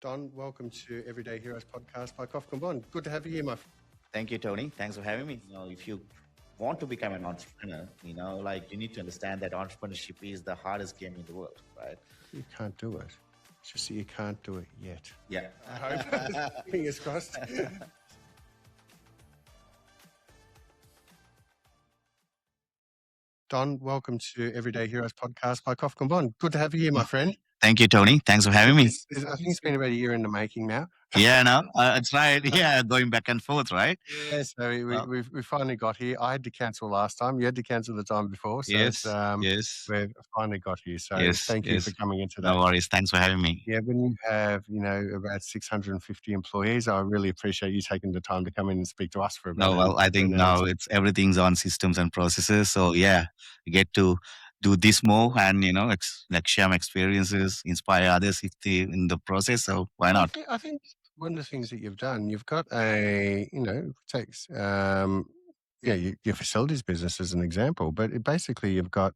Don, welcome to Everyday Heroes podcast by Kofkin Bond. Good to have you here, my friend. Thank you, Tony. Thanks for having me. If you want to become an entrepreneur, you need to understand that entrepreneurship is the hardest game in the world, right? You can't do it. It's just that you can't do it yet. Yeah. I hope. Fingers crossed. Don, welcome to Everyday Heroes podcast by Kofkin Bond. Good to have you here, my friend. Thank you, Tony. Thanks for having me. I think it's been about a year in the making now. Yeah, no, it's right. Yeah, going back and forth, right? Yeah, so we finally got here. I had to cancel last time. You had to cancel the time before. So Yes, yes, we've finally got here. So yes, thank you for yes. coming in today. No worries. Thanks for having me. Yeah, when you have, about 650 employees, I really appreciate you taking the time to come in and speak to us for about No, well, I think now it's everything's on systems and processes. So yeah, you get to do this more and share my experiences, inspire others if they in the process. So why not? I think one of the things that you've done, you've got takes your facilities business as an example, but basically you've got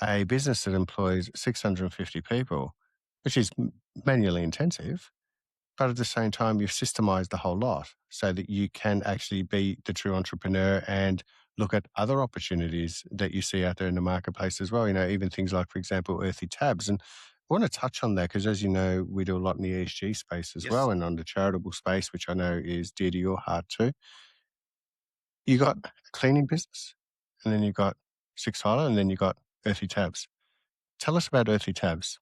a business that employs 650 people, which is manually intensive. But at the same time, you've systemized the whole lot so that you can actually be the true entrepreneur and look at other opportunities that you see out there in the marketplace as well. Even things like, for example, Earthy Tabs. And I want to touch on that because, as you know, we do a lot in the ESG space as well, and on the charitable space, which I know is dear to your heart too. You got a cleaning business, and then you got Six Tyler, and then you got Earthy Tabs. Tell us about Earthy Tabs.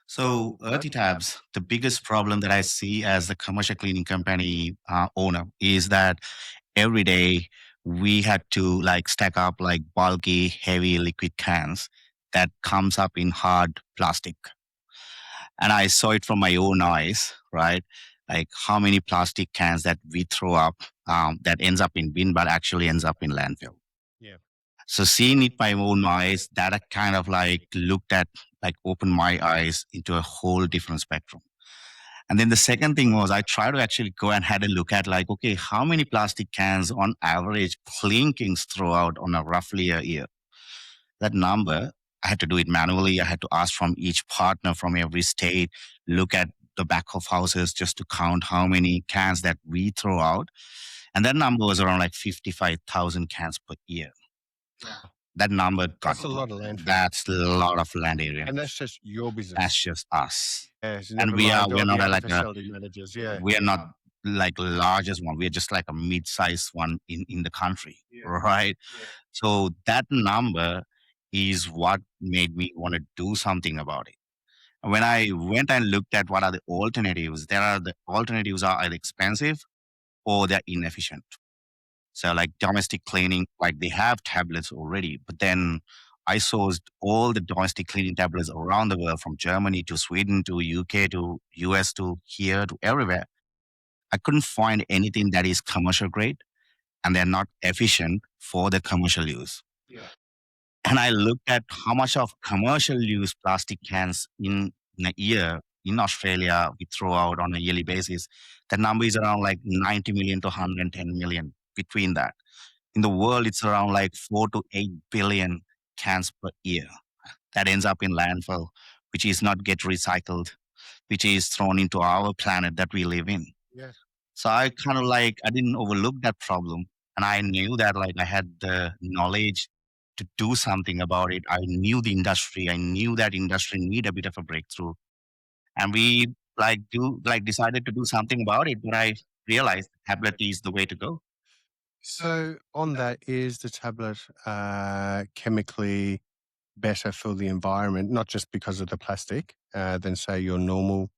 So, Earthy Tabs, the biggest problem that I see as a commercial cleaning company owner is that every day we had to stack up bulky, heavy liquid cans that comes up in hard plastic. And I saw it from my own eyes, right? Like how many plastic cans that we throw up that ends up in bin, but actually ends up in landfill. Yeah. So seeing it by my own eyes, that I kind of looked at, opened my eyes into a whole different spectrum. And then the second thing was I tried to actually go and had a look at okay, how many plastic cans on average Clean Kings throw out on a roughly a year? That number, I had to do it manually. I had to ask from each partner from every state, look at the back of houses just to count how many cans that we throw out. And that number was around 55,000 cans per year. Wow. That number That's a lot of land. That's a lot of land area. And that's just your business. That's just us. Yes, and we're not like facility managers. Yeah, we are not like the largest one. We're just like a mid-sized one in the country, right? Yeah. So that number is what made me want to do something about it. When I went and looked at what are the alternatives, the alternatives are either expensive or they're inefficient. So like domestic cleaning, like they have tablets already, but then I sourced all the domestic cleaning tablets around the world, from Germany to Sweden to UK to US to here to everywhere. I couldn't find anything that is commercial grade and they're not efficient for the commercial use. Yeah. And I looked at how much of commercial use plastic cans in a year in Australia we throw out on a yearly basis. The number is around 90 million to 110 million between that. In the world, it's around 4 to 8 billion cans per year that ends up in landfill, which is not get recycled, which is thrown into our planet that we live in. Yes. So I kind of I didn't overlook that problem. And I knew that I had the knowledge to do something about it. I knew the industry. I knew that industry need a bit of a breakthrough. And we decided to do something about it. But I realized tablet is the way to go. So on that, is the tablet chemically better for the environment, not just because of the plastic, than say your normal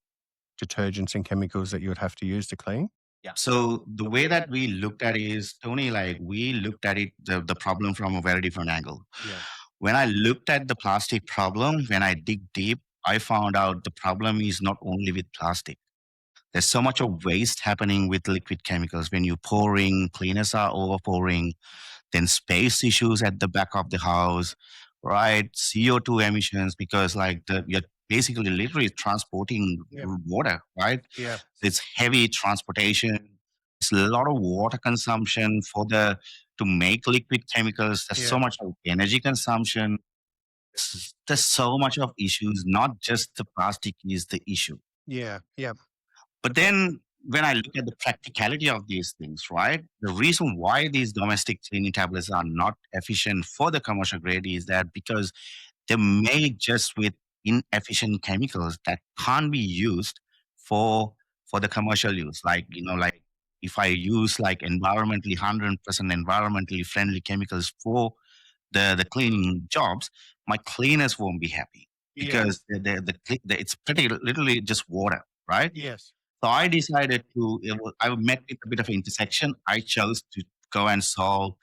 detergents and chemicals that you would have to use to clean? Yeah. So the way that we looked at it is, Tony, we looked at it, the problem from a very different angle. Yeah. When I looked at the plastic problem, when I dig deep, I found out the problem is not only with plastic. There's so much of waste happening with liquid chemicals. When you're pouring, cleaners are over pouring, then space issues at the back of the house, right? CO2 emissions, because you're basically literally transporting water, right? Yeah. It's heavy transportation. It's a lot of water consumption to make liquid chemicals. There's so much of energy consumption. There's so much of issues. Not just the plastic is the issue. Yeah. Yeah. But Okay. then when I look at the practicality of these things, right? The reason why these domestic cleaning tablets are not efficient for the commercial grade is that because they're made just with inefficient chemicals that can't be used for for the commercial use. Like, like if I use like 100% environmentally friendly chemicals for the cleaning jobs, my cleaners won't be happy Yeah. because it's pretty literally just water, right? Yes. So I decided I met with a bit of an intersection. I chose to go and solve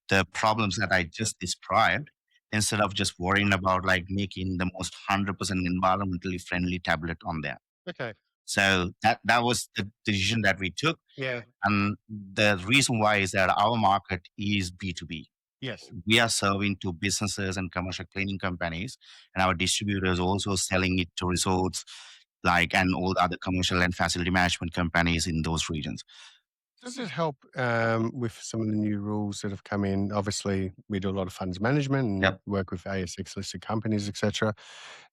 the problems that I just described instead of just worrying about like making the most 100% environmentally friendly tablet on there. Okay. So that was the decision that we took. Yeah. And the reason why is that our market is B2B. Yes. We are serving to businesses and commercial cleaning companies, and our distributors also selling it to resorts, like and all the other commercial and facility management companies in those regions. Does it help with some of the new rules that have come in? Obviously, we do a lot of funds management and Yep. work with ASX listed companies, etc.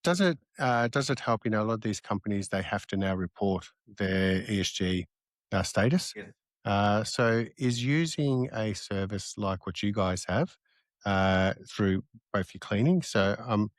Does it help? A lot of these companies they have to now report their ESG status. Yes. So, is using a service like what you guys have through both your cleaning? So,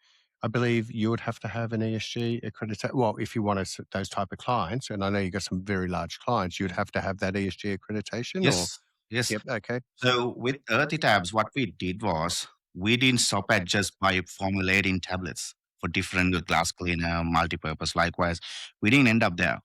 I believe you would have to have an ESG accreditation. Well, if you want those type of clients, and I know you got some very large clients, you'd have to have that ESG accreditation. Or Yes. Yes. yep, okay, So with Earthy Tabs, what we did was we didn't stop at just by formulating tablets for different glass cleaner, multi-purpose. Likewise, we didn't end up there.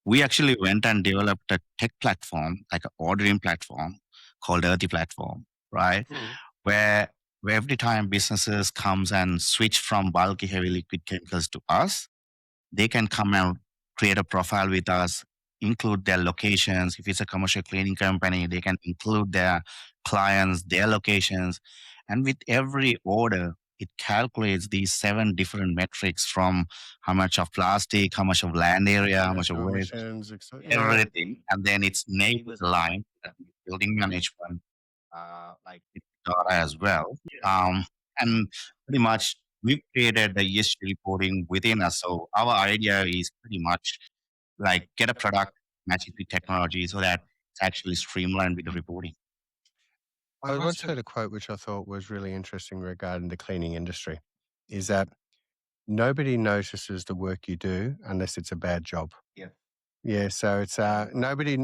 We actually went and developed a tech platform, like an ordering platform called Earthy Platform, right? mm, Where where every time businesses comes and switch from bulky heavy liquid chemicals to us, they can come and create a profile with us, include their locations. If it's a commercial cleaning company, they can include their clients, their locations. And with every order, it calculates these 7 different metrics from how much of plastic, how much of land area, how much of CO2 waste, emissions, etc. Yeah, everything. And then it's neighbors aligned, building management, like with data as well. And pretty much we've created the ESG reporting within us. So our idea is pretty much like get a product, match it with technology so that it's actually streamlined with the reporting. I once heard a quote which I thought was really interesting regarding the cleaning industry. Is that nobody notices the work you do unless it's a bad job. Yeah. Yeah, so it's nobody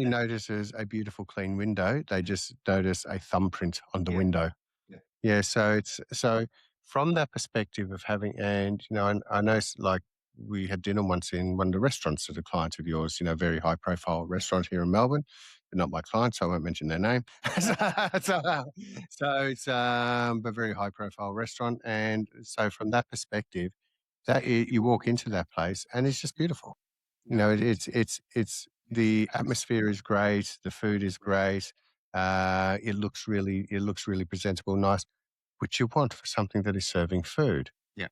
notices a beautiful clean window. They just notice a thumbprint on the Yeah. window. Yeah. Yeah, so it's so from that perspective of having, and I know like we had dinner once in one of the restaurants at a client of yours, very high profile restaurant here in Melbourne. They're not my client, so I won't mention their name. so, so it's a very high profile restaurant, and so from that perspective, that you walk into that place and it's just beautiful. It's the atmosphere is great, the food is great. It looks really presentable, nice, which you want for something that is serving food. Yeah.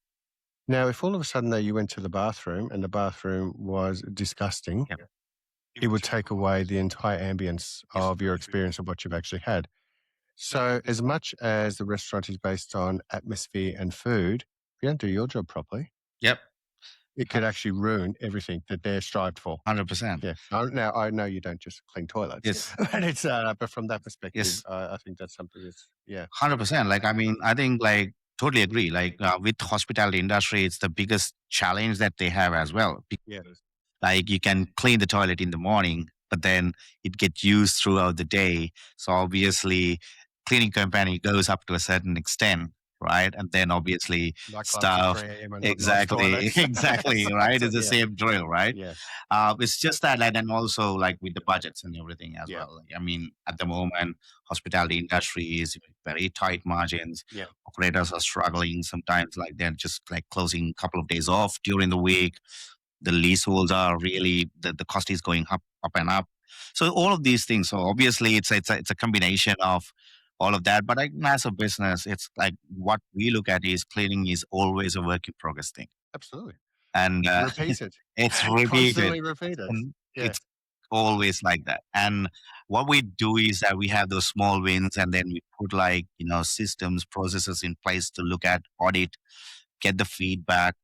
Now, if all of a sudden though you went to the bathroom and the bathroom was disgusting, Yeah. it would take away the entire ambience of your experience of what you've actually had. So, as much as the restaurant is based on atmosphere and food, if you don't do your job properly, Yep. it could actually ruin everything that they're strived for. 100%. Yeah. Now I know you don't just clean toilets, Yes. but from that perspective, Yes. I think that's something that's yeah, 100%. Like, I mean, I think like totally agree. Like with hospitality industry, it's the biggest challenge that they have as well. yeah, Like you can clean the toilet in the morning, but then it gets used throughout the day. So obviously, cleaning company goes up to a certain extent, right? And then obviously nightclubs till stuff. 3 a.m. are not nice Exactly, toilets. exactly, right? So, It's the yeah, same drill, right? yeah, It's just that, and then also like with the budgets and everything as yeah, well. Like, I mean, at the moment, hospitality industry is very tight margins. yeah. Operators are struggling sometimes. Like they're just like closing a couple of days off during the week. The leaseholds are really the cost is going up and up. So all of these things. So obviously, it's a combination of all of that. But like as a business, it's like what we look at is cleaning is always a work in progress thing, Absolutely. and Repeat it. it's repeated, Constantly repeat it. and Yeah. it's always like that. And what we do is that we have those small wins, and then we put like systems, processes in place to look at audit, get the feedback,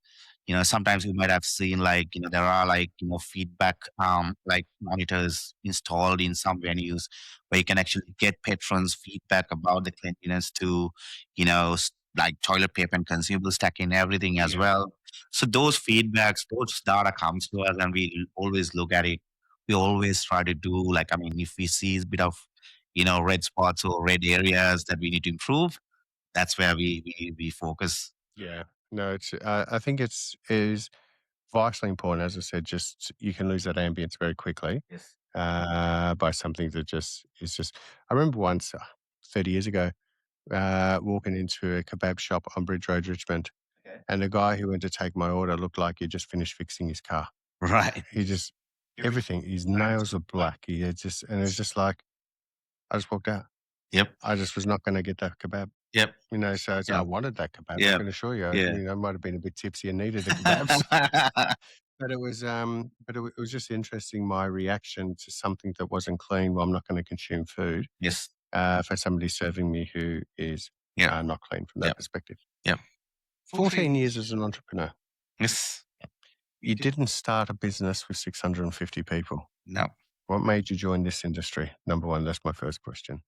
Sometimes you might have seen like, there are like, feedback, like monitors installed in some venues where you can actually get patrons feedback about the cleanliness to, like toilet paper and consumable stacking, everything as Yeah. well. So those feedbacks, those data comes to us and we always look at it. We always try to do like, I mean, if we see a bit of, red spots or red areas that we need to improve, that's where we focus. Yeah. No, I think is vitally important. As I said, just you can lose that ambience very quickly Yes. by something that just is just. I remember once, 30 years ago, walking into a kebab shop on Bridge Road, Richmond, Okay. and the guy who went to take my order looked like he just finished fixing his car. Right. He just everything. His nails were black. He had just, and it was just like I just walked out. Yep. I just was not going to get that kebab. Yep. So I Yep. wanted that kebab. I Yep. can assure you. Yeah. I might have been a bit tipsy and needed a kebab. But it was just interesting my reaction to something that wasn't clean. Well, I'm not going to consume food Yes. for somebody serving me who is Yep. not clean from that Yep. perspective. Yep. 14 years as an entrepreneur. Yes. You didn't start a business with 650 people. No. What made you join this industry? Number one, that's my first question.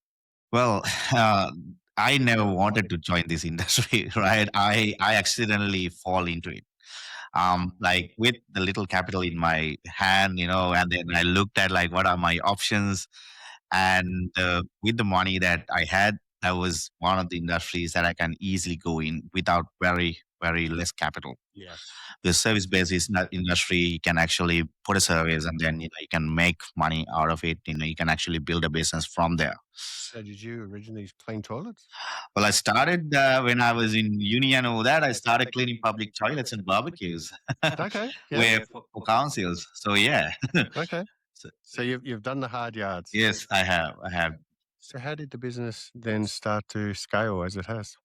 Well, uh, I never wanted to join this industry, right? I accidentally fall into it. Like with the little capital in my hand, and then I looked at like what are my options, and with the money that I had, that was one of the industries that I can easily go in without very very less capital. Yeah. The service based is not industry, you can actually put a service and then you can make money out of it. You can actually build a business from there. So did you originally clean toilets? Well, I started when I was in uni and all that. I started cleaning public toilets and barbecues Okay. Yeah. where for councils. So yeah. Okay. So, So you've done the hard yards. yes, I have. I have. So how did the business then start to scale as it has?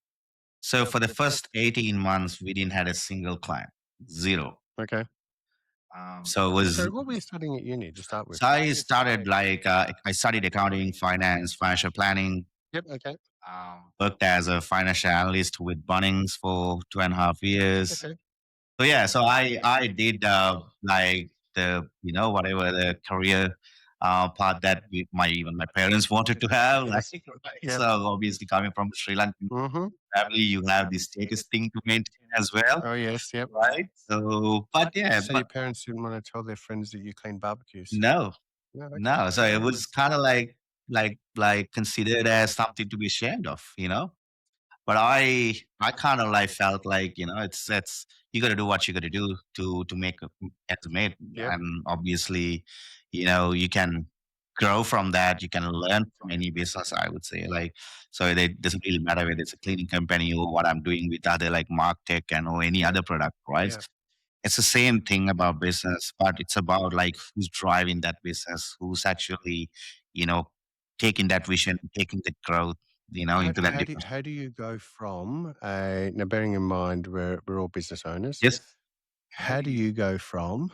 So for the first 18 months, we didn't had a single client, zero. Okay. So it was. So what were you studying at uni to start with? So I started like I studied accounting, finance, financial planning. Yep. Okay. Worked as a financial analyst with Bunnings for 2.5 years. Okay. So yeah, so I did like the whatever the career path that even my parents wanted to have. Like, right? Yep. So obviously coming from Sri Lankan Mm-hmm. family, you have this status thing to maintain as well, Oh yes. Yep. right? So, but yeah, So your but parents didn't want to tell their friends that you clean barbecues? no, No. Okay. no. So it was kind of like considered as something to be ashamed of. But I kind of like felt like it's you got to do what you got to do to make ends meet, Yep. and obviously, you can grow from that. You can learn from any business. I would say so it doesn't really matter whether it's a cleaning company or what I'm doing with other like Marktech and or any other product, right? Yeah. It's the same thing about business, but it's about like who's driving that business, who's actually you know taking that vision, taking the growth, into that different. How do you go from a now bearing in mind we're all business owners, Yes. how do you go from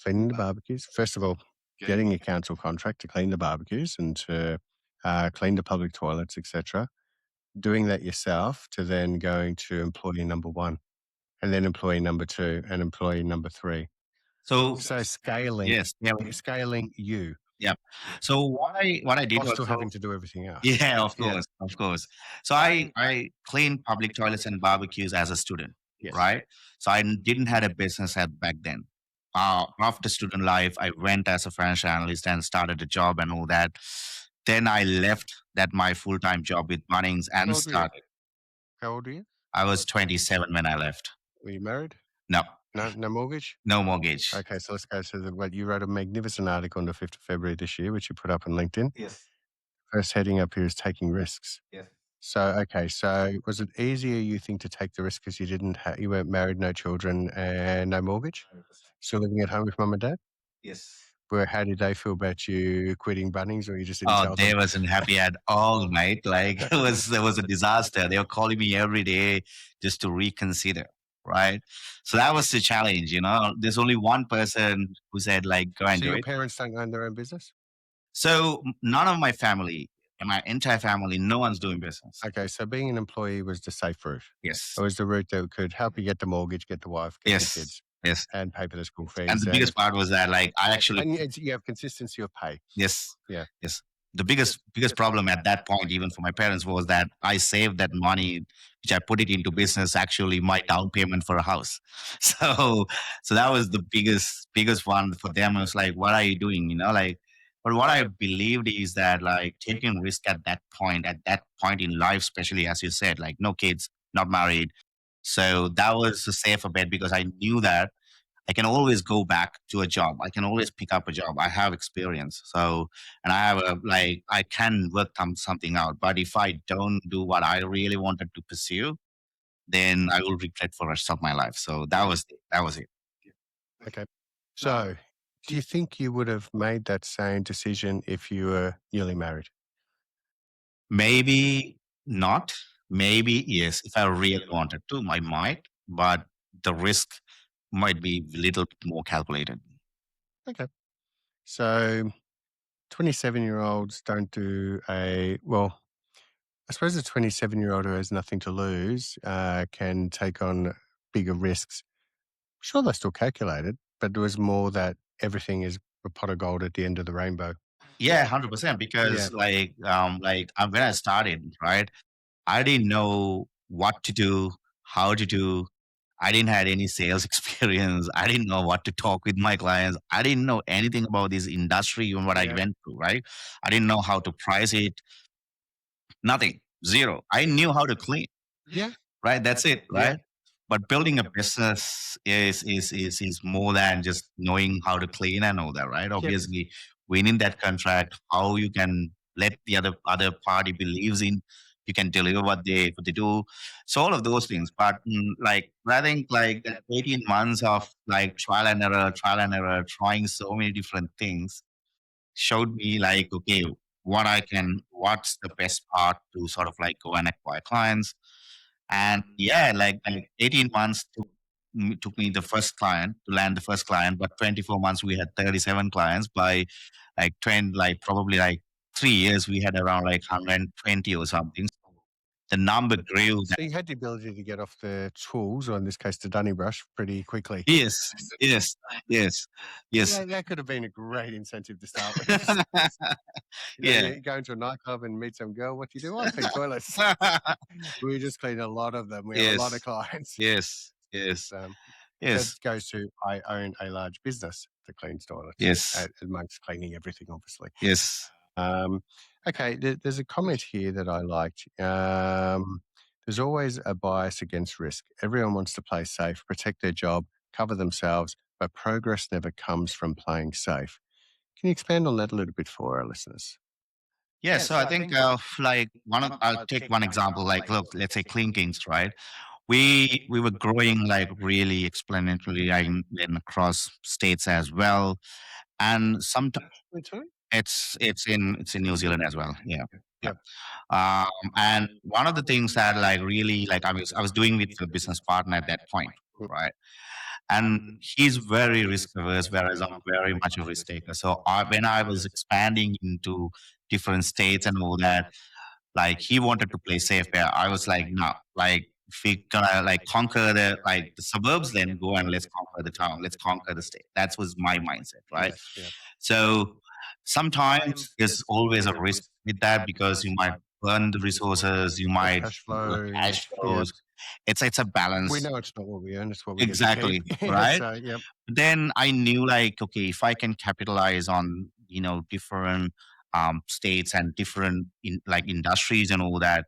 cleaning the barbecues? First of all, getting a council contract to clean the barbecues and to clean the public toilets, etc. Doing that yourself to then going to employee number one, and then employee number two, and employee number three. So So scaling, yes, yeah, scaling you yeah. So what I did while was still having to do everything else. yeah, of Yeah. course, of course. So I cleaned public toilets and barbecues as a student, Yes. right? So I didn't had a business at back then. After student life, I went as a financial analyst and started a job and all that. Then I left that my full time job with Bunnings How and old were you? started. How old are you? I was 27 when I left. Were you married? No, No mortgage? no mortgage. Okay, so let's go to what you wrote a magnificent article on the 5th of February this year, which you put up on LinkedIn. Yes. First heading up here is taking risks. Yes. So was it easier, you think, to take the risk because you weren't married, no children, and no mortgage? 100%. Still living at home with mum and dad? Yes. How did they feel about you quitting Bunnings, or you just didn't Oh, tell them? they wasn't happy at all, mate. Like it was a disaster. They were calling me every day just to reconsider. Right. So that was the challenge. There's only one person who said, like, go and So do your it. parents don't own their own business? So none of my family and my entire family, no one's doing business. Okay, so being an employee was the safe route. It Yes, was the route that could help you get the mortgage, get the wife, get the yes, kids, yes. and pay for the school And fees, the biggest part was that, like, I actually, and you have consistency of pay. yes, Yeah. yes. The biggest problem at that point, even for my parents, was that I saved that money, which I put it into business, actually my down payment for a house. So, so that was the biggest one for them. I was like, "What are you doing?" You know, like. But what I believed is that, like, taking risk at that point in life, especially as you said, like no kids, not married. So that was a safer bet because I knew that I can always go back to a job. I can always pick up a job. I have experience. So, and I have a, like, I can work something out. But if I don't do what I really wanted to pursue, then I will regret for the rest of my life. So that was it. Okay. So, do you think you would have made that same decision if you were newly married? Maybe not. Maybe yes. If I really wanted to, I might. But the risk might be a little bit more calculated. Okay. So, 27-year-olds don't do well, I suppose a 27-year-old who has nothing to lose can take on bigger risks. Sure, they're still calculated, but it was more that everything is a pot of gold at the end of the rainbow. Yeah, 100%. Yeah. Because when I started, right, I didn't know what to do, how to do. I didn't had any sales experience. I didn't know what to talk with my clients. I didn't know anything about this industry, even what I Yeah. went through, right? I didn't know how to price it. Nothing. Zero. I knew how to clean, Yeah. right? That's it, Yeah. right? But building a business is more than just knowing how to clean and all that, right? Yep. Obviously, winning that contract, how you can let the other party believes in, you can deliver what they do. So all of those things. But like I think like that 18 months of like trial and error, trying so many different things showed me like, okay, what's the best part to sort of like go and acquire clients. And yeah, like 18 months took me the first client to land the first client, but 24 months we had 37 clients. By like 20, like probably like 3 years, we had around like 120 or something. So the number grew. So you had the ability to get off the tools, or in this case, the Donnybrush, pretty quickly. Yes, yes, yes, yes. That could have been a great incentive to start with. Yeah. You go into a nightclub and meet some girl. What do you do? I clean toilets. We just clean a lot of them. We have a lot of Yes, clients. yes, yes, Um, that yes, goes to I own a large business that cleans toilets, yes, amongst cleaning everything, obviously. yes. Um, okay, there's a comment here that I liked. There's always a bias against risk. Everyone wants to play safe, protect their job, cover themselves, but progress never comes from playing safe. Can you expand on that a little bit for our listeners? Yeah, so I think like I'll take one example. Like, look, let's say Clean Kings, right? We were growing like really exponentially, like in across states as well, and sometimes Me too. it's in New Zealand as well. Yeah. Yeah. Yep. And one of the things that like really like I was doing with a business partner at that point, Mm. right? And he's very risk averse, whereas I'm very much a risk taker. So when I was expanding into different states and all that, like he wanted to play safe where I was like, no, like if we gonna like conquer the suburbs, then go and let's conquer the town, let's conquer the state. That was my mindset, right? Yes. Yeah. So sometimes there's always a risk with that because you might burn the resources, you The might cash flow. cash Yeah. flows. It's a We balance. know it's not what we earn; it's what we get to keep. Exactly, right? So, yep. Then I knew like, okay, if I can capitalize on, different states and different like industries and all that,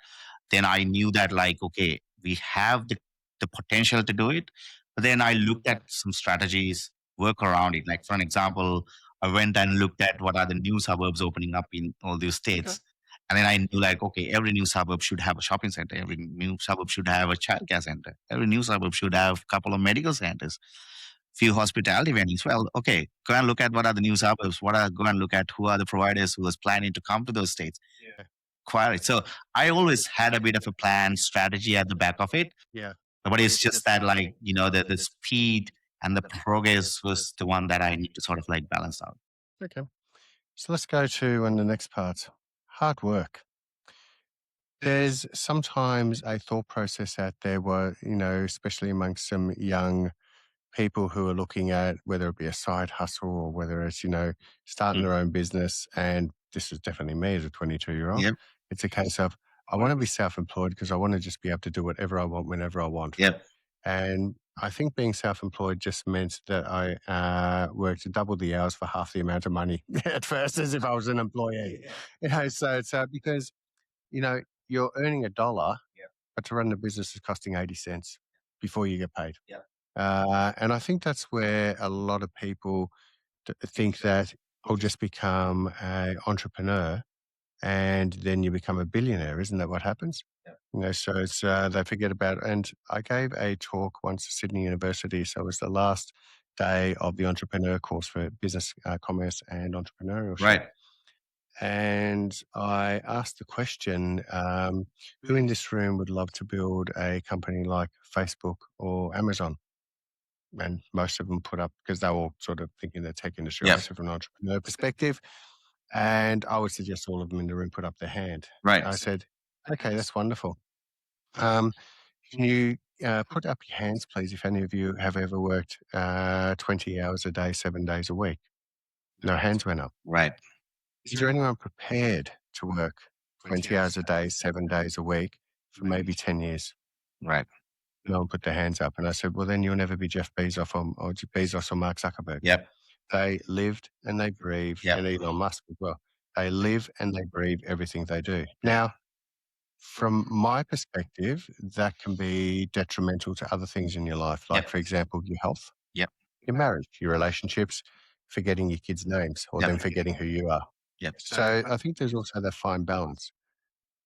then I knew that like, okay, we have the potential to do it. But then I looked at some strategies, work around it. Like for an example, I went and looked at what are the new suburbs opening up in all these Okay. states. And then I knew like, okay, every new suburb should have a shopping center. Every new suburb should have a childcare center. Every new suburb should have a couple of medical centers, few hospitality venues. Well, okay, go and look at what are the new suburbs. Go and look at who are the providers who was planning to come to those states. Yeah. Acquire it. So I always had a bit of a plan, strategy at the back of it. Yeah. But it's just that like, the speed and the progress was the one that I need to sort of like balance out. Okay. So let's go to on the next part. Hard work. There's sometimes a thought process out there where, especially amongst some young people who are looking at whether it be a side hustle or whether it's, starting Mm. their own business. And this is definitely me as a 22-year-old. Yep. It's a case of, I want to be self employed because I want to just be able to do whatever I want whenever I want. Yep. And I think being self employed just meant that I worked double the hours for half the amount of money at first as if I was an employee. So it's because, you know, you're earning a dollar, but to run the business is costing 80 cents before you get paid. And I think that's where a lot of people think that I'll just become an entrepreneur and then you become a billionaire. Isn't that what happens? So it's they forget about. And I gave a talk once at Sydney University. So it was the last day of the entrepreneur course for business, commerce, and entrepreneurship. Right. And I asked the question, who in this room would love to build a company like Facebook or Amazon? And most of them put up because they're all sort of thinking the tech industry, Yep. obviously from an entrepreneur perspective. And I would suggest all of them in the room put up their hand. Right. I said, okay, that's wonderful. Um, can you put up your hands, please, if any of you have ever worked 20 hours a day, 7 days a week? No hands went up. Right. Is there anyone prepared to work 20 hours a day, 7 days a week for maybe 10 years? Right. No one put their hands up. And I said, well, then you'll never be Jeff Bezos or Bezos or Mark Zuckerberg. Yep. They lived and they breathed, Yep. and Elon Musk as well. They live and they breathe everything they do. Now, from my perspective, that can be detrimental to other things in your life, like, Yep. for example, your health, Yep. your marriage, your relationships, forgetting your kids' names, or Yep. them forgetting who you are. Yep. So I think there's also that fine balance.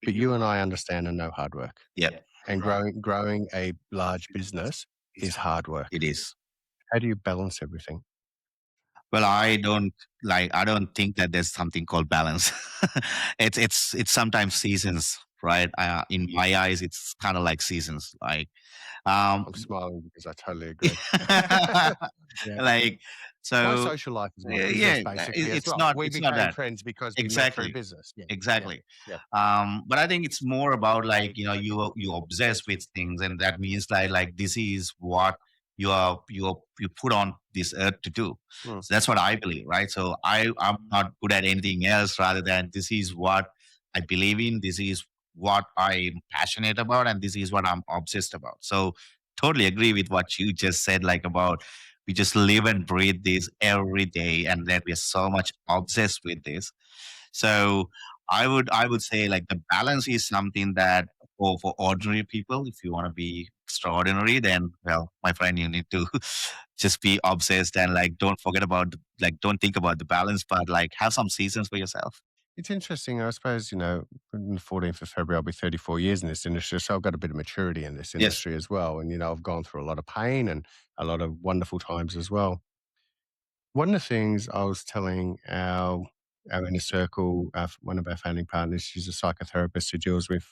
But you and I understand and know hard work. Yep. And growing a large business is hard work. It is. How do you balance everything? Well, I don't think that there's something called balance. It's sometimes seasons, right? In my eyes, it's kind of like seasons. Um, I'm smiling because I totally agree. Yeah. like My so, social life is my yeah. business, basically, as It's well. not. We It's not became that friends because we met through exactly. business. Yeah, yeah, Exactly. yeah. But I think it's more about like you obsess with things, and that means like this is what you put on this earth to do. Mm. So that's what I believe, right? So I'm not good at anything else rather than this is what I believe in. This is what I'm passionate about, and this is what I'm obsessed about. So totally agree with what you just said, like about we just live and breathe this every day, and that we're so much obsessed with this. So I would say like the balance is something that for ordinary people, if you want to be extraordinary, then well, my friend, you need to just be obsessed and like don't forget about don't think about the balance, but like have some seasons for yourself. It's interesting. I suppose, on the 14th of February, I'll be 34 years in this industry. So I've got a bit of maturity in this Yes. industry as well. And, I've gone through a lot of pain and a lot of wonderful times as well. One of the things I was telling our inner circle, one of our founding partners, she's a psychotherapist who deals with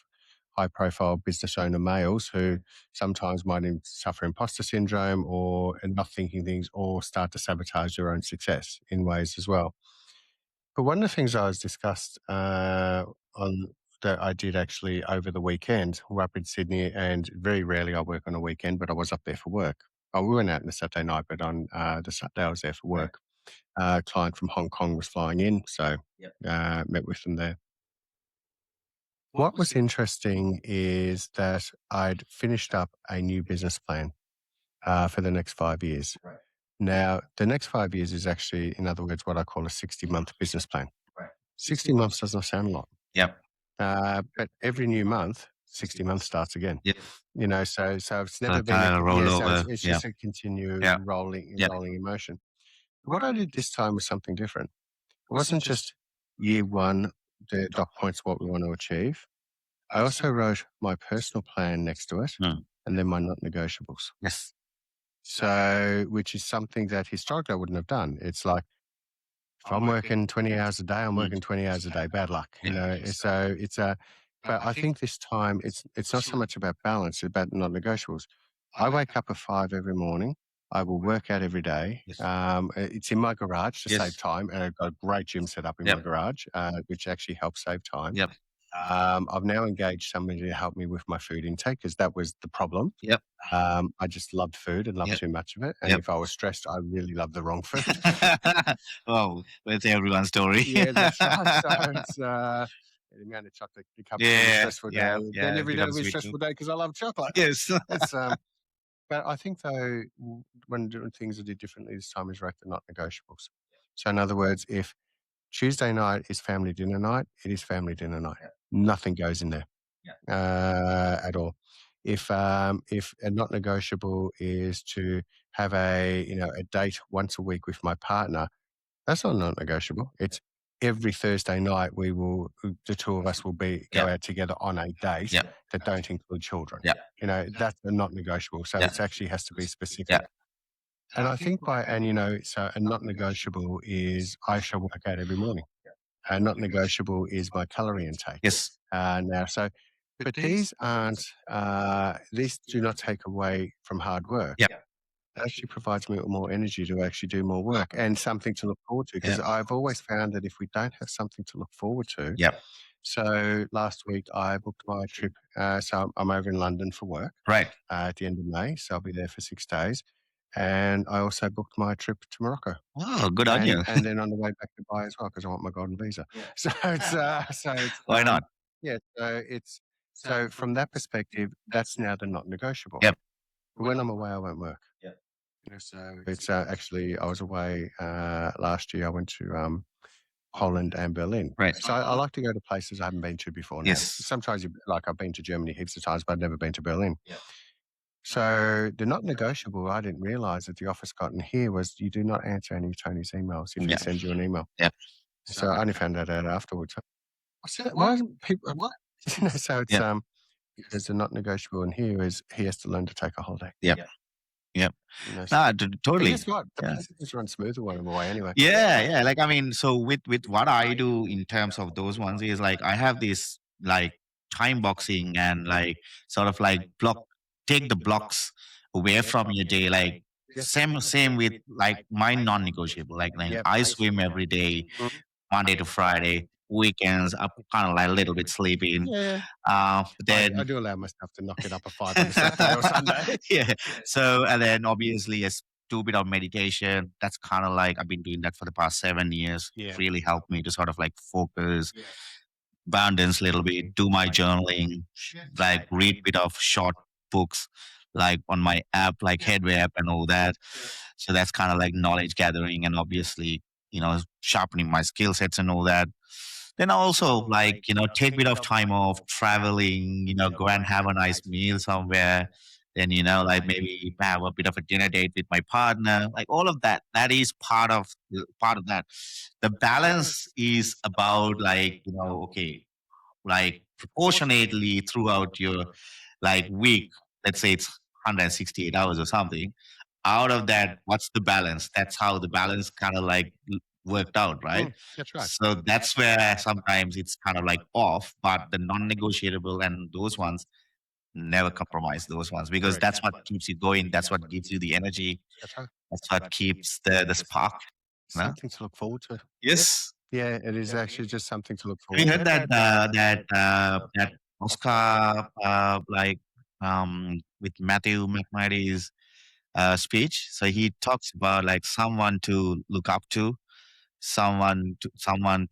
high profile business owner males who sometimes might suffer imposter syndrome or and not thinking things or start to sabotage their own success in ways as well. But one of the things I was discussed on that I did actually over the weekend, we're up in Sydney, and very rarely I work on a weekend, but I was up there for work. Oh, we went out on the Saturday night, but on the Saturday I was there for work. A client from Hong Kong was flying in, so met with them there. What was interesting is that I'd finished up a new business plan for the next 5 years. Now, the next 5 years is actually, in other words, what I call a 60-month business plan. 60 months does not sound a lot, Yep. but every new month, 60 months starts again. Yep. So it's never been Kind of roll so over. it's Yeah. just a continued Yeah. Yep. rolling emotion. What I did this time was something different. It wasn't just year one, the dot points, what we want to achieve. I also wrote my personal plan next to it Mm. and then my not negotiables. Yes. So, which is something that historically I wouldn't have done. It's like, if I'm working 20 hours a day, I'm working 20 hours a day. Bad luck, So it's but I think this time it's not so much about balance, it's about not negotiables. I wake up at 5 every morning. I will work out every day. Yes. It's in my garage to save Yes. time, and I've got a great gym set up in my Yep. garage, which actually helps save time. Yep. I've now engaged somebody to help me with my food intake because that was the problem. Yep. I just loved food and loved Yep. too much of it, and Yep. if I was stressed, I really loved the wrong food. Oh, that's everyone's story. Yeah, that's right. So it's, the amount of chocolate that comes from a Yeah. stressful day, Yeah. then Yeah. every day will Becomes be a sweet tooth. stressful day because I love chocolate. Yes. It's, but I think though, when doing things I did differently this time is wrote the not negotiables. So in other words, if Tuesday night is family dinner night, it is family dinner night. Yeah. Nothing goes in there, Yeah. at all. If a not negotiable is to have a date once a week with my partner, that's not non-negotiable. It's every Thursday night the two of us will go Yep. out together on a date Yep. that don't include children. Yep. That's a not negotiable. So Yep. it's actually has to be specific. Yep. And I think so a not negotiable is I shall work out every morning. A not negotiable is my calorie intake. Yes. Now, so, but these do not take away from hard work. Yep. It actually provides me with more energy to actually do more work and something to look forward to. Because Yep. I've always found that if we don't have something to look forward to, Yep. so last week I booked my trip. So I'm over in London for work Right. at the end of May. So I'll be there for 6 days. And I also booked my trip to Morocco. Oh, good on And you. and then on the way back to Dubai as well because I want my golden visa. Yeah. So it's Why not? yeah, so from that perspective, that's now the not negotiable. Yep. When I'm away, I won't work. Yeah. So it's actually I was away last year. I went to Holland and Berlin. Right. So I like to go to places I haven't been to before now. Yes. Sometimes, like I've been to Germany heaps of times, but I've never been to Berlin. Yeah. So the not negotiable I didn't realize that the office got in here was you do not answer any of Tony's emails if he Yeah. sends you an email. Yep. So I only found that out afterwards. I said, why isn't people? What? So it's Yep. because the not negotiable in here is he has to learn to take a holiday. Yep. Yep. So, Nah, but totally. guess what? The Yeah. process just runs smoother when I'm away anyway. Yeah, yeah. Like I mean, so with what I do in terms of those ones is like I have this like time boxing and like sort of like take the blocks away from your day. Like Yes. same with like my non-negotiable. Like Yep. I swim every day, Mhm. Monday to Friday. Weekends, I'm kind of like a little bit sleepy. Yeah. But I then do allow myself to knock it up a 5 on a Saturday or Sunday. yeah. So and then obviously do a bit of meditation. That's kind of like I've been doing that for the past 7 years. Yeah. Really helped me to sort of like focus, balance a little bit, do my journaling, like read bit of short books like on my app, like Headway app and all that. So that's kind of like knowledge gathering and obviously, sharpening my skill sets and all that. Then I also like, take a bit of time off traveling, go and have a nice meal somewhere. Then, like maybe have a bit of a dinner date with my partner, like all of that. That is part of that. The balance is about like, okay, like proportionately throughout your like week, let's say it's 168 hours or something. Out of that, what's the balance? That's how the balance kind of like worked out, right? That's right. So that's where sometimes it's kind of like off, but the non-negotiable and those ones never compromise those ones because Correct. that's what keeps you going. That's what gives you the energy. That's right. That's what keeps the spark. You know? Something to look forward to. Yes. Yeah, it is actually just something to look Have you forward heard to. that Oscar with Matthew McMurray's speech? So he talks about like someone to look up to, someone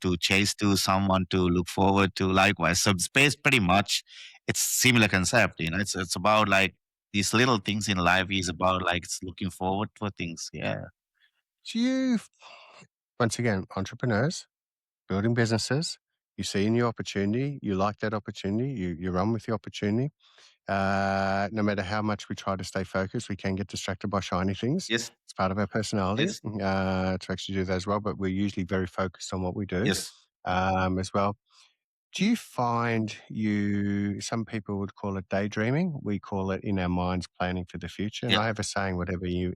to chase to, someone to look forward to. Likewise, so space pretty much it's similar concept. It's about like these little things in life is about like it's looking forward for things. Yeah. Do you, once again, entrepreneurs, building businesses, you see a new opportunity, you like that opportunity, you run with the opportunity. No matter how much we try to stay focused, we can get distracted by shiny things. Yes. It's part of our personality Yes. to actually do that as well, but we're usually very focused on what we do Yes. as well. Do you find some people would call it daydreaming? We call it in our minds planning for the future. And Yeah. I have a saying, whatever you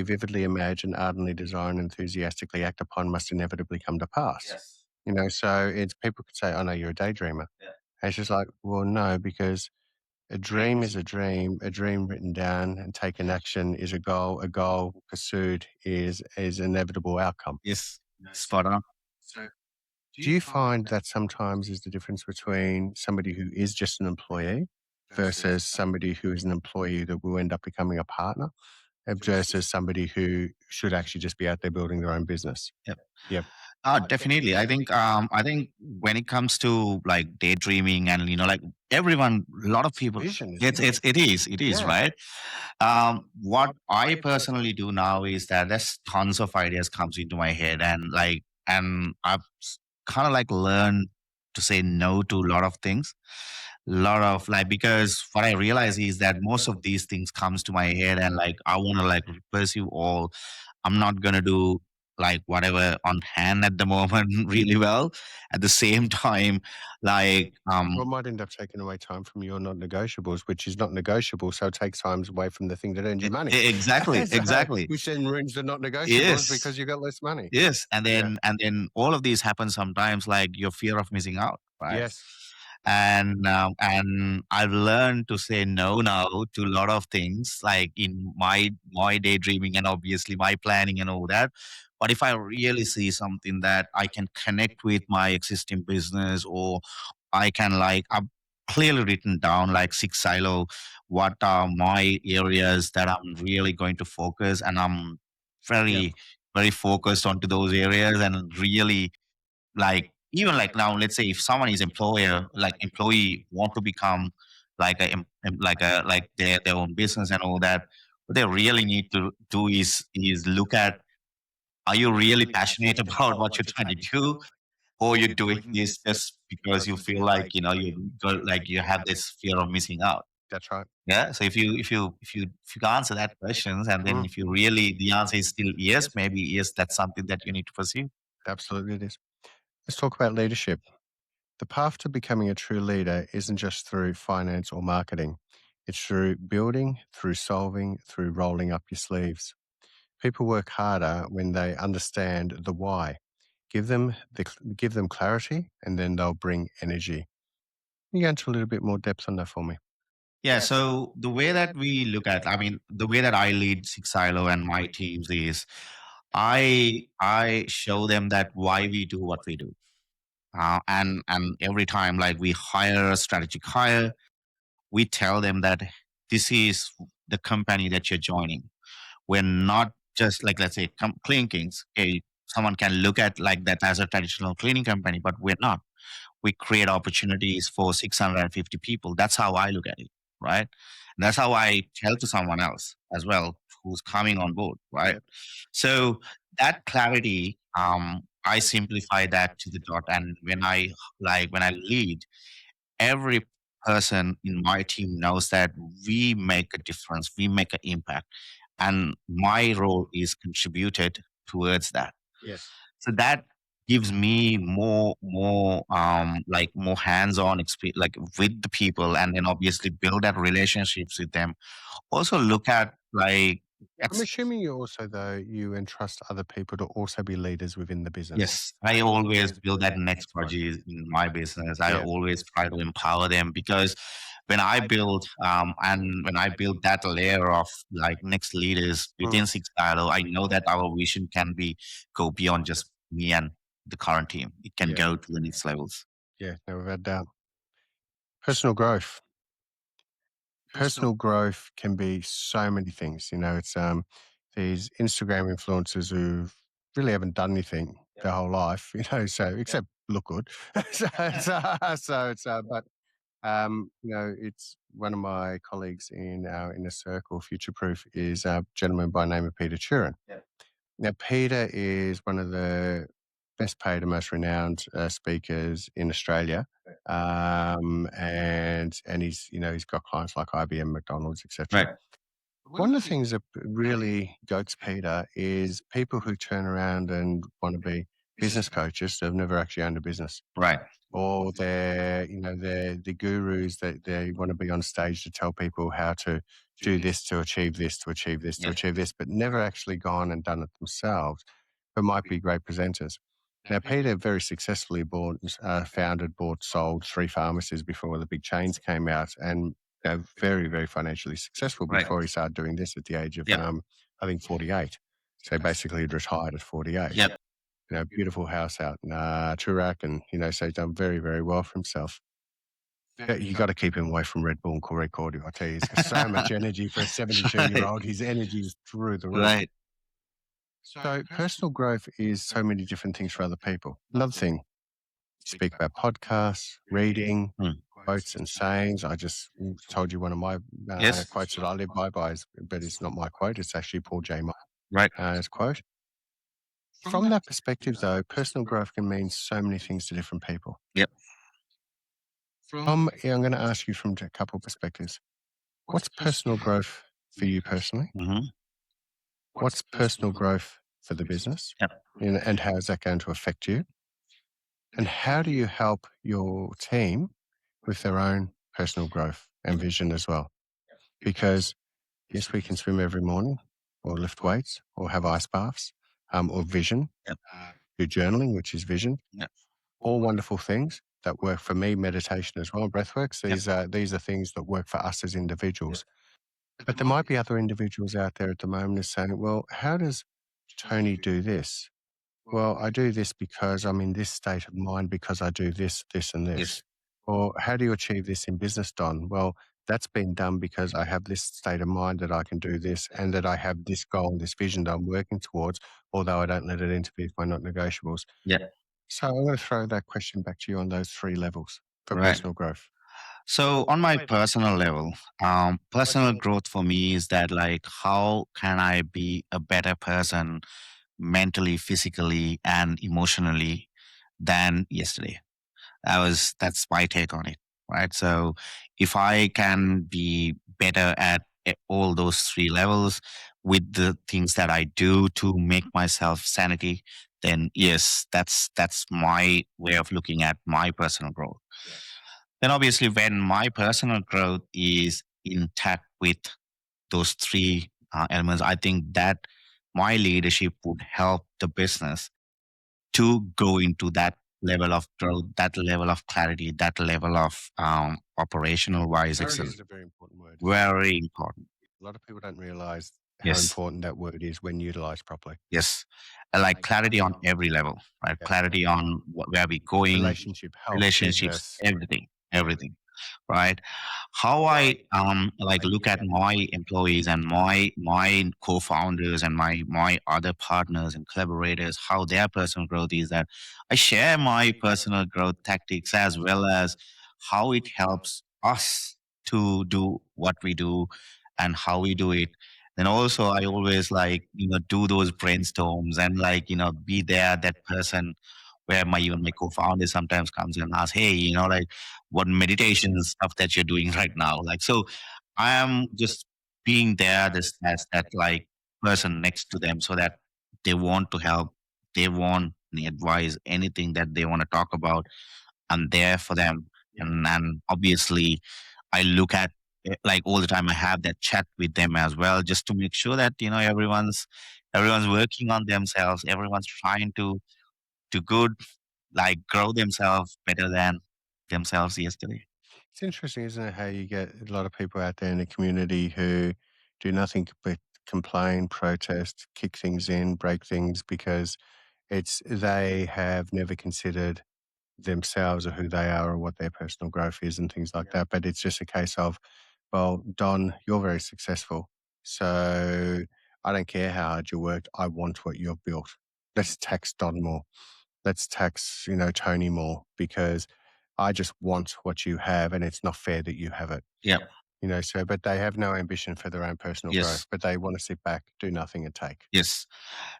vividly imagine, ardently desire, and enthusiastically act upon must inevitably come to pass. Yes. So it's people could say, "Oh no, you're a daydreamer." Yeah. And it's just like, well, no, because A dream is a dream written down and taken action is a goal pursued is inevitable outcome. Yes, spot on. Do you find that sometimes is the difference between somebody who is just an employee versus somebody who is an employee that will end up becoming a partner versus somebody who should actually just be out there building their own business? Yep. Yep. Definitely. I think when it comes to like daydreaming and like everyone, a lot of It's people, vision, isn't it is it? right. What I personally do now is that there's tons of ideas comes into my head, and I've kind of like learned to say no to a lot of things, lot of like, because what I realize is that most of these things comes to my head, and like I want to like pursue all. I'm not gonna do like whatever on hand at the moment really well. At the same time, like Well, it might end up taking away time from your not negotiables, which is not negotiable, so it takes times away from the thing that earns you money. exactly, So, exactly. which then ruins the not negotiables Yes, because you got less money. yes, and Yeah. then all of these happen sometimes, like your fear of missing out, right? Yes. And I've learned to say no now to a lot of things, like in my daydreaming and obviously my planning and all that. But if I really see something that I can connect with my existing business, or I can like, I've clearly written down like 6 silo what are my areas that I'm really going to focus, and I'm Yep. very very focused onto those areas, and really like, even like now, let's say if someone is employer, like employee want to become like like their own business and all that, what they really need to do is look at, are you really passionate about what you're trying to do, or you're doing this just because you feel like like you have this fear of missing out. That's right. Yeah, so if you answer that questions, and then Mm, if you really, the answer is still yes, maybe yes, that's something that you need to pursue. absolutely it is. Let's talk about leadership. The path to becoming a true leader isn't just through finance or marketing. It's through building, through solving, through rolling up your sleeves. People work harder when they understand the why. Give them clarity, and then they'll bring energy. Can you go into a little bit more depth on that for me? Yeah, so the way that we look at, I mean, the way that I lead Six Silo and my teams is, I show them that why we do what we do, and every time like we hire a strategic hire, we tell them that this is the company that you're joining. We're not just like, let's say, clean kings. Okay, someone can look at like that as a traditional cleaning company, but we're not. We create opportunities for 650 people. That's how I look at it, right? And that's how I tell to someone else as well who's coming on board, right? Yep. So that clarity, I simplify that to the dot. And when I lead, every person in my team knows that we make a difference, we make an impact, and my role is contributed towards that. Yes. So that gives me more hands-on experience, like with the people, and then obviously build that relationships with them. Also look at like I'm ex- assuming you also, though, you entrust other people to also be leaders within the business. yes, I always build that next project in my business. I Yeah. always try to empower them, because when I build and when I build that layer of like next leaders Mm. within Six Dialogue, I know that our vision can be go beyond just me and the current team. It can Yeah. go to the next levels. Yeah. No, without doubt. Personal growth. Personal growth can be so many things. It's these Instagram influencers who really haven't done anything their whole life, so except look good. But it's one of my colleagues in our inner circle, Future Proof, is a gentleman by the name of Peter Turin. Now, Peter is one of the best paid and most renowned speakers in Australia, and he's got clients like IBM, McDonald's, etc. Right. One of the things that really goats Peter is people who turn around and want to be business coaches that have never actually owned a business, Right. or they're the gurus that they want to be on stage to tell people how to do this, to achieve this, to achieve this, to Yes. achieve this, but never actually gone and done it themselves, but might be great presenters. Now, Peter very successfully founded, bought, sold 3 pharmacies before the big chains came out, and very, very financially successful Right. before he started doing this at the age of, Yep. I think, 48. So basically, he'd retired at 48. Yep. Beautiful house out in Turak, and so he's done very, very well for himself. Yeah, you got to keep him away from Red Bull and Red Cordial. I tell you, he's got so much energy for a 72-year Right. old. His energy is through the roof. Right. So personal growth is so many different things for other people. Another thing, speak about podcasts, reading, Mm. quotes and sayings. I just told you one of my Yes. quotes that I live by, but it's not my quote. It's actually Paul J. Right. Myers' quote. From that perspective, though, personal growth can mean so many things to different people. Yep. Yeah, I'm going to ask you from a couple of perspectives. What's personal growth for you personally? Hmm. What's personal growth for the business? Yep. And how is that going to affect you? And how do you help your team with their own personal growth and vision as well? Because yes, we can swim every morning or lift weights or have ice baths or vision, Yep. do journaling, which is vision, Yep. all wonderful things that work for me, meditation as well, breathworks. Yep. These are things that work for us as individuals. But there might be other individuals out there at the moment who are saying, well, how does Tony do this? Well, I do this because I'm in this state of mind because I do this, this, and Yes. this. Or how do you achieve this in business, Don? Well, that's been done because I have this state of mind that I can do this and that I have this goal, this vision that I'm working towards, although I don't let it interfere with my not negotiables. Yep. So I'm going to throw that question back to you on those three levels for Right. personal growth. So on my personal level, personal growth for me is that like, how can I be a better person mentally, physically, and emotionally than yesterday? That's my take on it, right? So if I can be better at all those three levels with the things that I do to make myself sanity, then yes, that's my way of looking at my personal growth. Then obviously when my personal growth is intact with those three elements, I think that my leadership would help the business to go into that level of growth, that level of clarity, that level of operational wise Clarity excellence. is a very important word, isn't it? Very important. A lot of people don't realize how Yes. important that word is when utilized properly. Yes. Like clarity on every level, right? Yeah. Clarity on where we're going, Relationship, health, relationships, business, everything, everything. everything. Right? How I like look at my employees and my co-founders and my other partners and collaborators, how their personal growth is that I share my personal growth tactics as well as how it helps us to do what we do and how we do it. Then also I always like, do those brainstorms and like, be there, that person where my even my co-founder sometimes comes and asks, hey, like what meditation stuff that you're doing right now. Like, so I am just being there, this as that like person next to them so that they want to help, they want any advice, anything that they want to talk about. I'm there for them. And obviously I look at like all the time. I have that chat with them as well, just to make sure that, everyone's working on themselves. Everyone's trying to good, like grow themselves better than themselves yesterday. It's interesting, isn't it, how you get a lot of people out there in the community who do nothing but complain, protest, kick things in, break things because they have never considered themselves or who they are or what their personal growth is and things like that. But it's just a case of, well, Don, you're very successful. So I don't care how hard you worked. I want what you've built. Let's tax Don more. Let's tax, Tony more because I just want what you have and it's not fair that you have it. Yeah. So, but they have no ambition for their own personal growth, Yes. but they want to sit back, do nothing and take. Yes.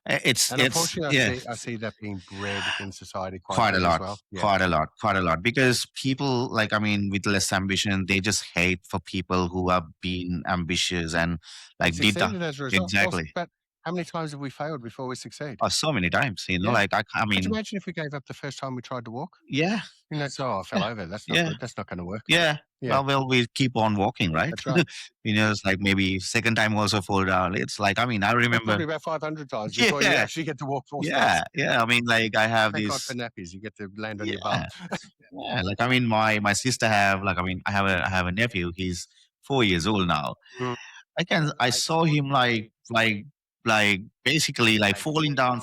And It's unfortunately, yeah. I see that being bred in society quite a Quite a bit as lot. well. Yeah. Quite a lot. Quite a lot. Because people, like, I mean, with less ambition, they just hate for people who have been ambitious and And like did the succeeded as a result. Well, exactly. but how many times have we failed before we succeed? Oh, so many times, Yeah. like I Could you mean, imagine if we gave up the first time we tried to walk? yeah, Oh, I fell yeah, over. That's not yeah, good. That's not going to work. yeah. Yeah, Well, we keep on walking, right? that's right. It's like maybe second time also fall down. It's like, I mean, I That's remember, probably about 500 times before you yeah, actually get to walk 4 steps. yeah, yeah. I mean, like I have Thank God for this, nappies. You get to land on your bum. yeah, yeah. Like I mean, my sister have like I mean, I have a nephew. He's 4 years old now. Mm. I saw him basically like falling down,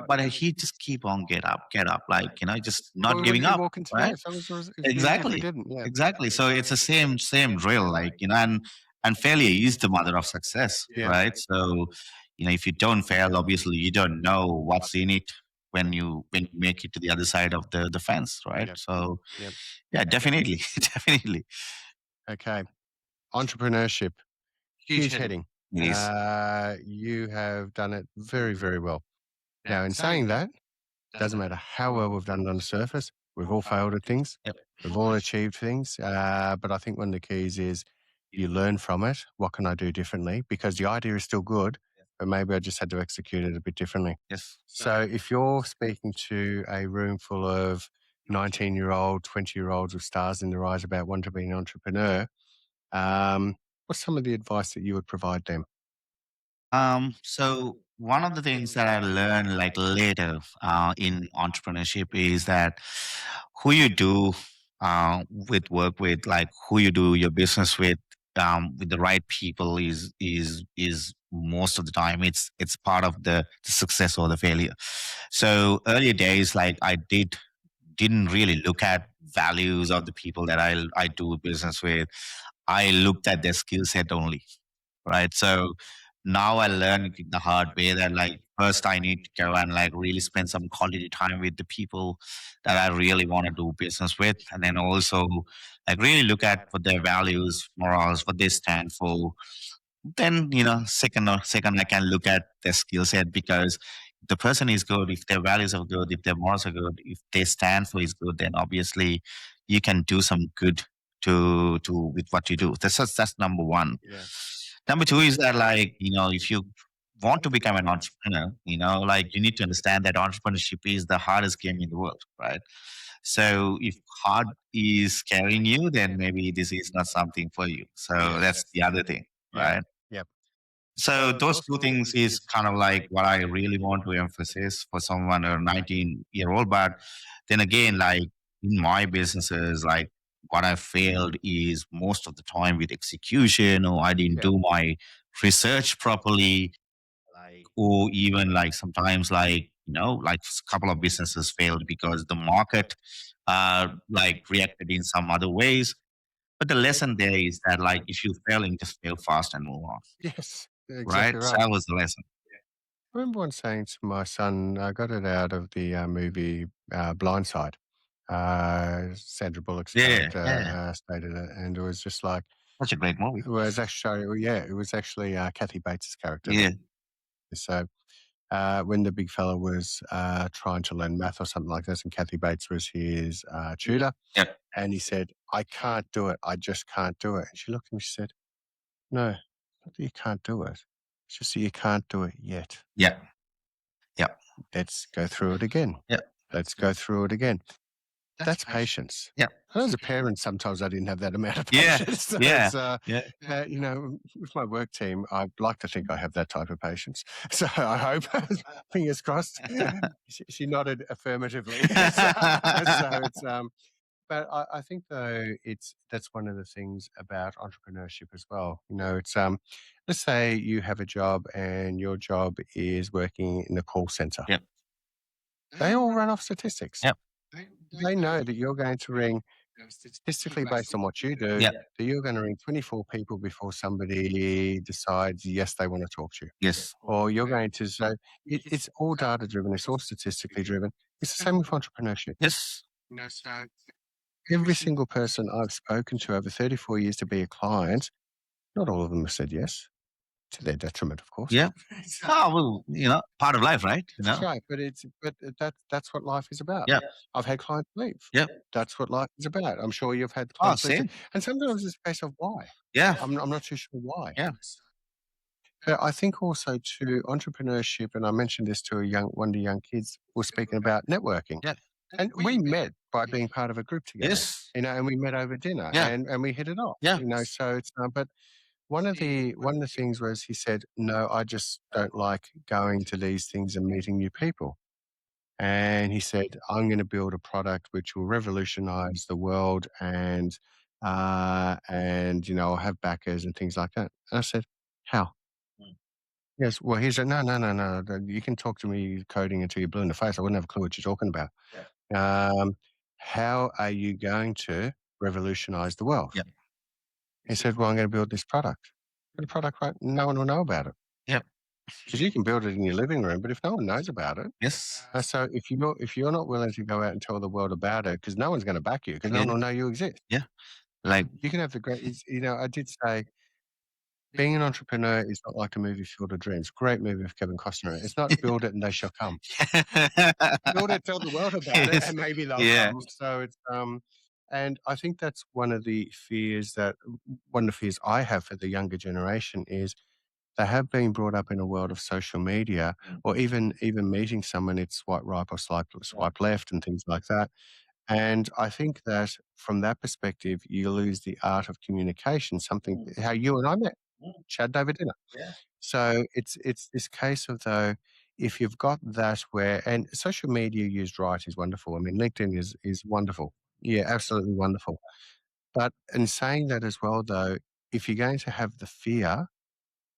but he just keep on get up, like, just not Well, when giving did he up, walk into yeah, right? as long as if he Exactly. didn't, yeah. Exactly. So it's the same drill, like, and failure is the mother of success, Yeah, right? So, if you don't fail, obviously you don't know what's in it when you make it to the other side of the fence, right? yeah, So yeah. yeah, definitely, definitely. Okay. Entrepreneurship, huge heading. It is. You have done it very, very well. Now, in saying that, doesn't matter how well we've done it on the surface, we've all failed at things, Yep. we've all achieved things. But I think one of the keys is you learn from it. What can I do differently? Because the idea is still good, but maybe I just had to execute it a bit differently. Yes. So if you're speaking to a room full of 19-year-old, 20-year-olds with stars in their eyes about wanting to be an entrepreneur, um, what's some of the advice that you would provide them? So one of the things that I learned like later in entrepreneurship is that who you do work with, like who you do your business with the right people is most of the time it's part of the success or the failure. So earlier days, like didn't really look at values of the people that I do business with. I looked at their skill set only, right? So now I learned it the hard way that like first I need to go and like really spend some quality time with the people that I really want to do business with, and then also like really look at what their values, morals, what they stand for. Then second I can look at their skill set, because if the person is good, if their values are good, if their morals are good, if they stand for is good, then obviously you can do some good to with what you do. That's number one. Yeah. Number two is that like, if you want to become an entrepreneur, like you need to understand that entrepreneurship is the hardest game in the world, right? So if hard is scaring you, then maybe this is not something for you. So Yeah. that's the other thing, Yeah. right? Yeah. So those two things is kind of like what I really want to emphasize for someone or 19-year-old. But then again, like in my businesses, like what I failed is most of the time with execution, or I didn't Yeah. do my research properly, or even like sometimes like, like a couple of businesses failed because the market like reacted in some other ways. But the lesson there is that like if you're failing, just fail fast and move on. Yes. Right? Exactly So right. that was the lesson. I remember once saying to my son, I got it out of the movie Blindside. Sandra Bullock's Yeah, character yeah. stated it, and it was just like, Such a great movie. it was actually, well, yeah, it was actually Kathy Bates' character Yeah, there. So when the big fella was trying to learn math or something like this, and Kathy Bates was his tutor, yeah, and he said, I can't do it. I just can't do it. And she looked at me, she said, no, not that you can't do it. It's just that you can't do it yet. yeah, yeah, Let's go through it again. yeah, Let's go through it again. That's patience. yeah, And as a parent, sometimes I didn't have that amount of yeah, patience. So yeah. it's, Yeah. with my work team, I'd like to think I have that type of patience. So I hope, fingers crossed. She nodded affirmatively. So it's, but I think though that's one of the things about entrepreneurship as well. It's let's say you have a job and your job is working in the call center. Yep, They all run off statistics. yep, They know that you're going to ring, statistically based on what you do, yep, that you're going to ring 24 people before somebody decides, yes, they want to talk to you. yes, Or you're going to, so it's all data driven, it's all statistically driven. It's the same with entrepreneurship. yes, Every single person I've spoken to over 34 years to be a client, not all of them have said yes, to their detriment, of course. yeah. Oh, well, part of life, right? That's right, but that's what life is about. Yeah, I've had clients leave. yeah. That's what life is about. I'm sure you've had Oh, clients leave too, same. and sometimes it's a case of why. Yeah, I'm not too sure why. yeah, But I think also to entrepreneurship, and I mentioned this to one of the young kids, was speaking about networking. yeah. And we met by being part of a group together, Yes, and we met over dinner, yeah, and we hit it off, yeah, so it's, but one of the things was he said, "No, I just don't like going to these things and meeting new people." And he said, "I'm gonna build a product which will revolutionize the world and and, I'll have backers and things like that. And I said, how? Mm. Yes. Well, he said, no, no, no, no. You can talk to me coding until you're blue in the face. I wouldn't have a clue what you're talking about. Yeah. Um, how are you going to revolutionize the world? Yep. He said, well, I'm going to build this product. The product, right? No one will know about it Yep. because you can build it in your living room, but if no one knows about it, Yes. so if you're not willing to go out and tell the world about it, because no one's going to back you, because no Yeah. one will know you exist. Yeah. Like You can have the great. I did say being an entrepreneur is not like a movie Field of Dreams. Great movie with Kevin Costner. It's not build it and they shall come. Build it, tell the world about it, yes. and maybe they'll Yeah. come. So and I think that's one of the fears I have for the younger generation is they have been brought up in a world of social media, Mm. or even meeting someone, it's swipe right or Yeah. swipe left and things like that. And I think that from that perspective, you lose the art of communication, something Mm. how you and I met, Mm. chatted over dinner. Yeah. So it's this case of though, if you've got that where and social media used right is wonderful. I mean, LinkedIn is wonderful. Yeah, absolutely wonderful. But in saying that as well, though, if you're going to have the fear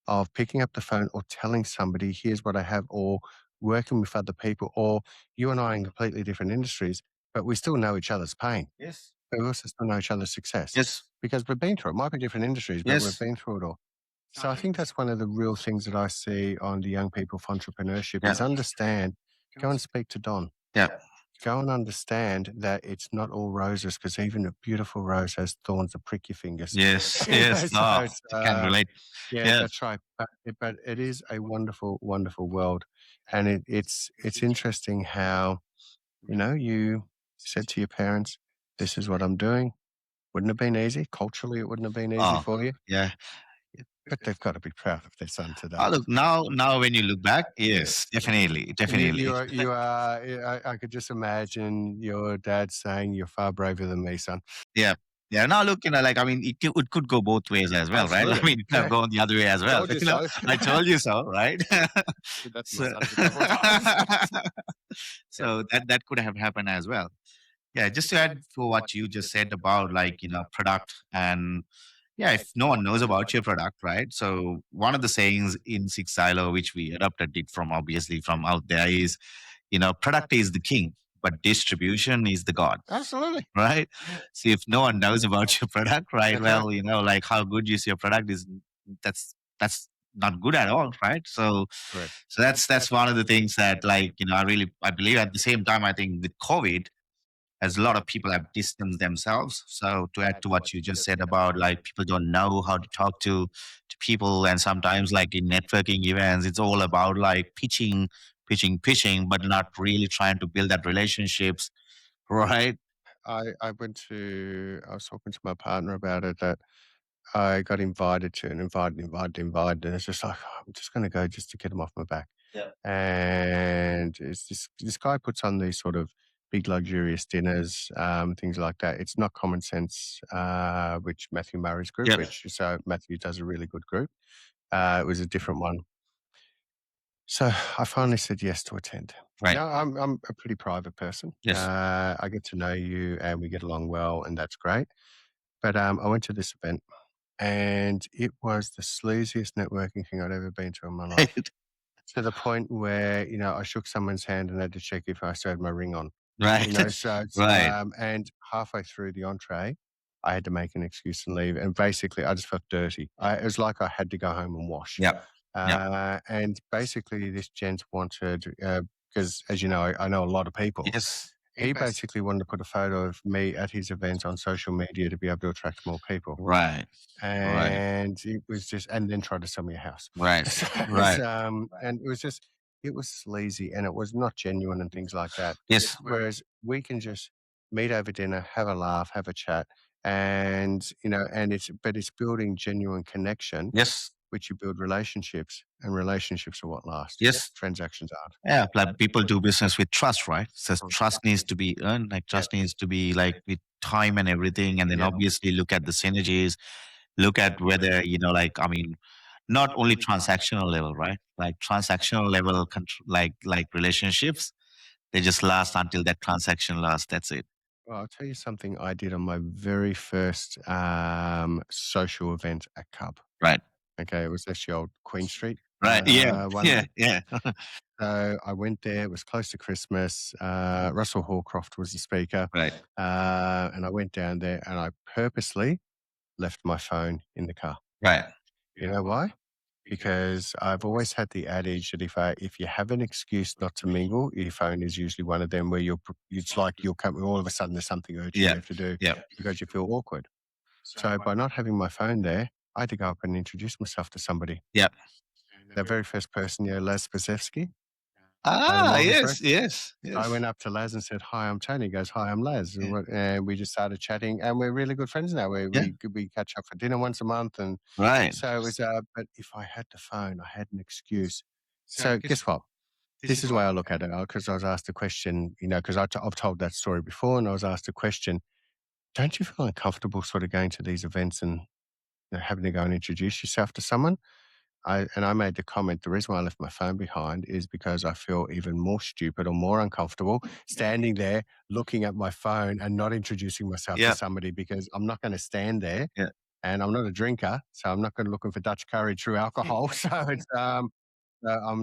of picking up the phone or telling somebody, here's what I have, or working with other people, or you and I in completely different industries, but we still know each other's pain. Yes. But we also still know each other's success Yes. because we've been through it. Might be different industries, but we've Yes. been through it all. So I think that's one of the real things that I see on the young people for entrepreneurship Yeah. is understand, go and speak to Don. Yeah. Go and understand that it's not all roses because even a beautiful rose has thorns that prick your fingers. Yes. You know, Yes. so No, it's, I can relate. yeah, Yeah. that's right. But it is a wonderful, wonderful world, and it's interesting how you said to your parents, "This is what I'm doing." Wouldn't have been easy culturally. It wouldn't have been easy Oh, for you, yeah. but they've got to be proud of their son Oh, today. look, now when you look back, yes, definitely, You definitely. are you are. I could just imagine your dad saying, "You're far braver than me, son." Yeah. Yeah. Now look, like, I mean, it could go both ways as well, right? I Absolutely. mean, it could have gone the other way as well. Told you so. I told you so, right? Did that to my So, sons a couple of times. Yeah. so that could have happened as well. Yeah, just to add for what you just said about like, product and yeah, if no one knows about your product, right? So one of the sayings in Six Silo, which we adopted it from obviously from out there is, product is the king, but distribution is the god, Absolutely. right? So if no one knows about your product, right? That's right. Well, like how good is your product is that's not good at all, right? So Correct. so that's one of the things that like, I believe at the same time, I think with COVID, as a lot of people have distanced themselves. So to add to what you just said about like people don't know how to talk to people, and sometimes like in networking events, it's all about like pitching, pitching, pitching, but not really trying to build that relationships, right? I was talking to my partner about it that I got invited to and invited, and it's just like, "Oh, I'm just gonna go just to get them off my back." Yeah. And it's this guy puts on these sort of big luxurious dinners, things like that. It's not Common Sense, which Matthew Murray's group, Yeah. which so Matthew does a really good group. It was a different one. So I finally said yes to attend. Right. Yeah, I'm a pretty private person. Yes. I get to know you and we get along well, and that's great. But I went to this event and it was the sleaziest networking thing I'd ever been to in my life. To the point where, I shook someone's hand and had to check if I still had my ring on. Right. So it's, Right. and halfway through the entree, I had to make an excuse and leave. And basically, I just felt dirty. It was like I had to go home and wash. Yeah. Yeah. And basically, this gent wanted, because as you know, I know a lot of people. Yes. He basically wanted to put a photo of me at his event on social media to be able to attract more people. Right. Right. And it was just and then tried to sell me a house. Right. So it's, Right. and it was sleazy and it was not genuine and things like that. Yes. Whereas we can just meet over dinner, have a laugh, have a chat, and it's building genuine connection, Yes. which you build relationships, and relationships are what last. Yes. Transactions aren't. Yeah, like people do business with trust, right? So Mm. trust needs to be earned, like Yeah. trust needs to be like with time and everything. And then Yeah. obviously look at the synergies, look at whether, I mean, not only transactional level, right? Like transactional level, like relationships, they just last until that transaction lasts. That's it. Well, I'll tell you something I did on my very first social event at Cub. Right. Okay, it was actually old Queen Street Right. Yeah. one Yeah. day. Yeah. So I went there. It was close to Christmas. Russell Hallcroft was the speaker, Right. and I went down there and I purposely left my phone in the car. Right. You know why? Because I've always had the adage that if you have an excuse not to mingle, your phone is usually one of them where it's like you'll come all of a sudden there's something urgent you Yeah. have to do Yeah. because you feel awkward. So by not having my phone there, I had to go up and introduce myself to somebody. Yeah. The very first person, Les Spasevsky, the Ah, model yes. press. Yes. I Yes. went up to Laz and said, "Hi, I'm Tony." He goes, "Hi, I'm Laz." Yeah. And we just started chatting, and we're really good friends now. Yeah. We catch up for dinner once a month, and Right. so it was. But if I had the phone, I had an excuse. So guess what? This is the way I look at it. Because I was asked a question, because I've told that story before, and I was asked a question. Don't you feel uncomfortable sort of going to these events and having to go and introduce yourself to someone? I made the comment, the reason why I left my phone behind is because I feel even more stupid or more uncomfortable standing there looking at my phone and not introducing myself to Yeah. somebody because I'm not going to stand there Yeah. and I'm not a drinker, so I'm not going to looking for Dutch courage through alcohol. I'm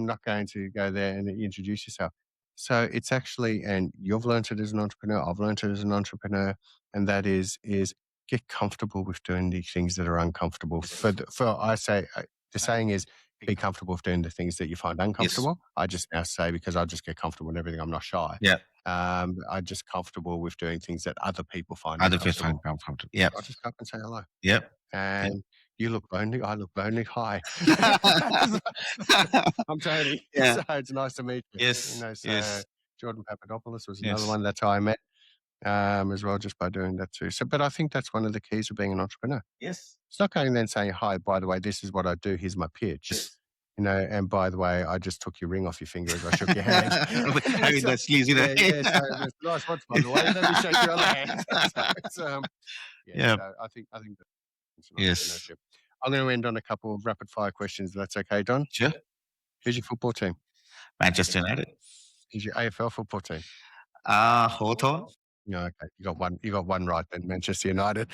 not going to go there and introduce yourself. So it's actually, and you've learned it as an entrepreneur, I've learned it as an entrepreneur, and that is get comfortable with doing the things that are uncomfortable. The saying is, be comfortable with doing the things that you find Yes. uncomfortable. I just now say because I just get comfortable in everything. I'm not shy. Yeah. I'm just comfortable with doing things that other people find Other people uncomfortable. find comfortable. Yep. I'll just go up and say hello. Yep. Yep. And you look lonely. I look lonely. Hi. I'm Tony. Yeah. So it's nice to meet you. Yes. So Yes. Jordan Papadopoulos was another Yes. one. That's how I met as well, just by doing that too. So, but I think that's one of the keys of being an entrepreneur. Yes. It's not going then saying, "Hi, by the way, this is what I do. Here's my pitch." Yes. And by the way, I just took your ring off your finger as I shook your hand. I mean, So, that's easy, yeah, right? yeah. So it's a nice watch, by the way. Let me shake your other hand. Yeah. Yeah. So I think that's Yes. entrepreneurship. I'm going to end on a couple of rapid fire questions. If that's okay, Don. Sure. Who's your football team? Manchester United. Who's your AFL football team? Hawthorn. No, okay. You got one. You got one right then. Manchester United.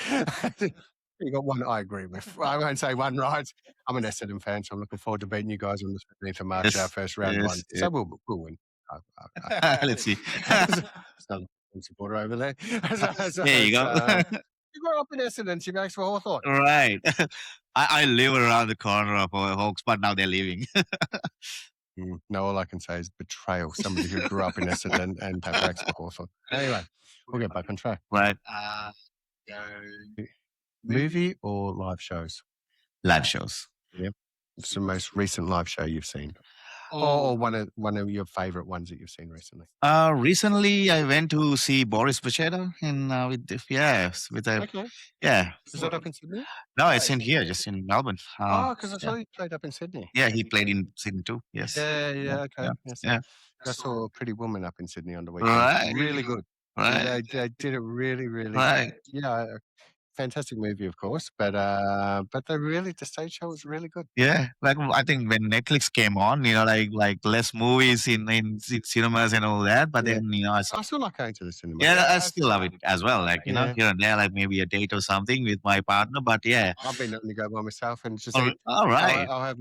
You got one. I agree with. I won't say one right. I'm an Essendon fan, so I'm looking forward to beating you guys on the 15th of March, our Yes. first round one. Yes. So Yes. we'll win. Let's see. Some supporter over there. So There you go. you grew up in Essendon. She makes for Hawthorn. Right. I live around the corner of Hawks, but now they're leaving. No, all I can say is betrayal. Somebody who grew up in Essendon and have racks for Hawthorn. Anyway, we'll get back on track. Right. Movie or live shows? Live shows. Yeah. It's the most recent live show you've seen, or one of your favorite ones that you've seen recently. Recently I went to see Boris Bacheta in with a Okay, yeah. is that up in Sydney? No, it's in here, just in Melbourne. Oh, because I Yeah, saw you played up in Sydney. yeah. He played in Sydney too. Yes. Yeah, Yeah, yeah, okay. yeah, Yes, yeah. I saw a Pretty Woman up in Sydney on the weekend. Right, Really good. right, They did it really, really. right. Yeah, fantastic movie, of course, but the stage show was really good. Yeah, like I think when Netflix came on, like less movies in cinemas and all that. But Yeah, then I saw. I still like going to the cinema. Yeah, I still love it as well. Like Yeah, here and there, like maybe a date or something with my partner. But yeah, I've been letting to go by myself and just eat. all right. I'll have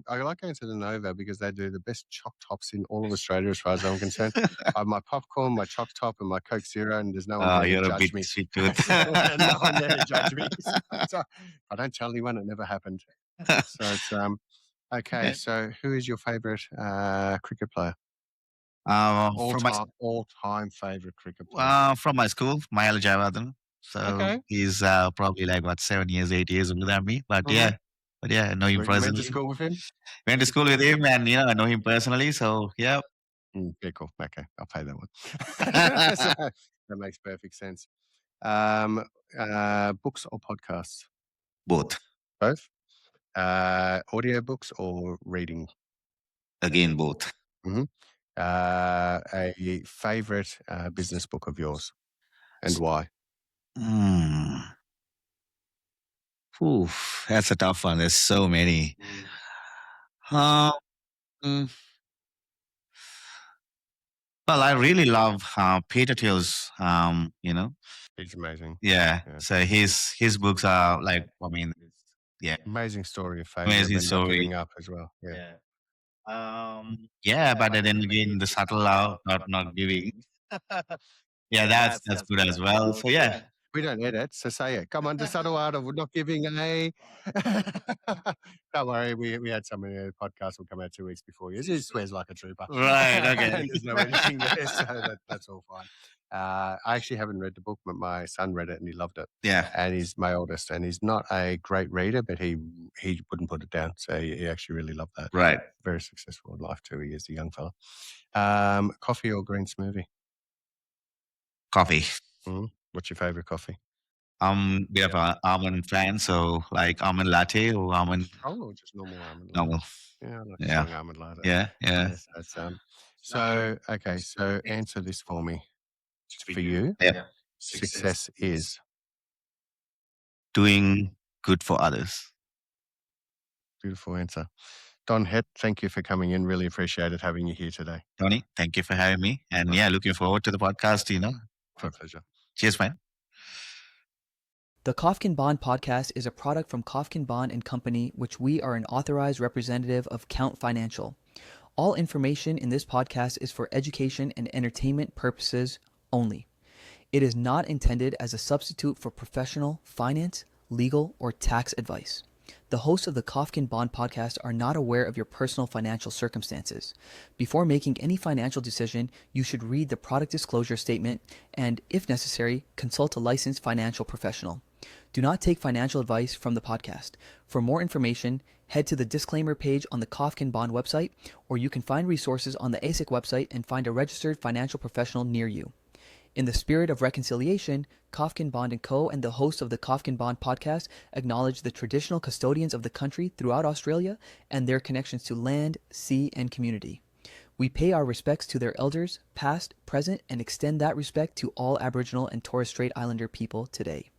I like going to the Nova because they do the best choc tops in all of Australia, as far as I'm concerned. I have my popcorn, my choc top, and my Coke Zero, and there's no one there to You're a judge bit me. sweet tooth. No one there to judge me. So if I don't tell anyone, it never happened. So it's okay. Yeah. So who is your favourite cricket player? From my All time favourite cricket player. from my school, Mail Javadan. So Okay. he's probably like what 7 years, 8 years older than me. Mhm. But yeah, I know him You went to personally. school with him? Went to school with him, and I know him personally. So yeah, Yeah, cool. Okay, I'll pay that one. So, that makes perfect sense. Books or podcasts? both. Both. Audiobooks or reading? Again, both. Mhm. A favorite business book of yours and why? Hmm. Oof, that's a tough one. There's so many. Um, mm, Well, I really love Peter Thiel's, He's amazing. yeah. Yeah. So his books are like, I mean, yeah, Amazing story of failure, amazing but not story. giving up as well. Yeah. Yeah, but then again, the subtle love, not giving. Yeah, that's good as well. So yeah, We don't edit, so say it. Come on, the subtle art of not giving a. Don't worry, we had someone in the podcast will come out 2 weeks before you. He swears like a trooper, right, okay, and there's no editing there, so that's all fine. I actually haven't read the book, but my son read it and he loved it. yeah, And he's my oldest, and he's not a great reader, but he wouldn't put it down. So he actually really loved that. right. Very successful in life too. He is a young fella. Coffee or green smoothie? Coffee. What's your favorite coffee? I'm a bit of an almond fan, so like almond latte or almond Oh, just normal almond latte. normal. Yeah, I like a Yeah, strong almond latte. yeah, yeah, Yes, that's so okay. So answer this for me. For you, yeah. success is Doing good for others. beautiful answer. Don Het, thank you for coming in. Really appreciated having you here today. Tony, thank you for having me, and yeah, looking forward to the podcast. My pleasure. Cheers, man. The Kofkin Bond podcast is a product from Kofkin Bond and Company, which we are an authorized representative of Count Financial. All information in this podcast is for education and entertainment purposes only. It is not intended as a substitute for professional, finance, legal, or tax advice. The hosts of the Kofkin Bond podcast are not aware of your personal financial circumstances. Before making any financial decision, you should read the product disclosure statement and, if necessary, consult a licensed financial professional. Do not take financial advice from the podcast. For more information, head to the disclaimer page on the Kofkin Bond website, or you can find resources on the ASIC website and find a registered financial professional near you. In the spirit of reconciliation, Kofkin Bond & Co. and the hosts of the Kofkin Bond podcast acknowledge the traditional custodians of the country throughout Australia and their connections to land, sea, and community. We pay our respects to their elders, past, present, and extend that respect to all Aboriginal and Torres Strait Islander people today.